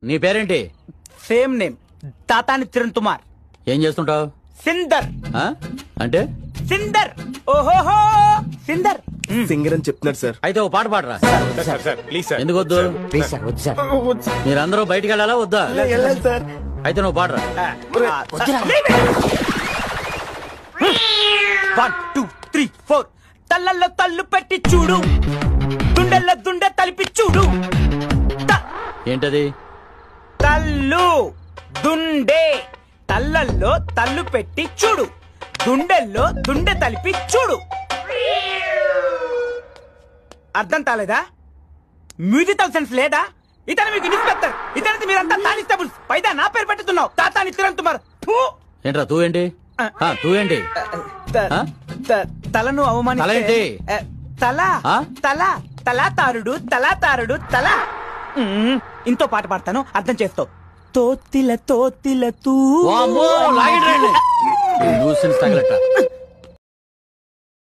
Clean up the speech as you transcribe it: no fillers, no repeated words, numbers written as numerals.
నీ పేరేంటి? Same name, తాతాని తిరణ్ తుమార్. ఏం చేస్తుంటావు? సిందర్. అంటే సిందర్. ఓహోహో సిందర్. సింగర్ అని చెప్తున్నారు సార్. అయితే ఓ పాట పాడరా. Please sir. ఎందుకు వద్దు? ప్లీజ్ సార్, వద్దు సార్. మీరందరూ బయటికి వెళ్ళాలా వద్దా? వెళ్ళాలి సార్. అయితే నువ్వు పాడరా. 1 2 3 4. తల్లల్లో తల్లు పెట్టి చూడు, దుండెల్లో దుండె తలిపి చూడు. ఏంటది? తల్లు దుండే. తల్లల్లో తల్లు పెట్టి చూడు, దుండెల్లో దుండె తలిపి చూడు. అర్థం కాలేదా? మ్యూజికల్ సెన్స్ లేదా? ఇతను మీకు ఇన్స్పెక్టర్, ఇతనికి మీరంతా కానిస్టేబుల్స్. పైదా నా పేరు పెట్టుతున్నావు, తాతాని తిరణ్ తుమార్. ఏంట్రా తూ ఏంటి? తూ ఏంటి? తలను అవమానిస్తే తల తల తలాతారుడు తలాతారుడు తల. ఇంతో పాట పాడతాను, అర్థం చేస్తావు. తోతిల తోతిల తూ. న్యూసెన్స్ తగలట.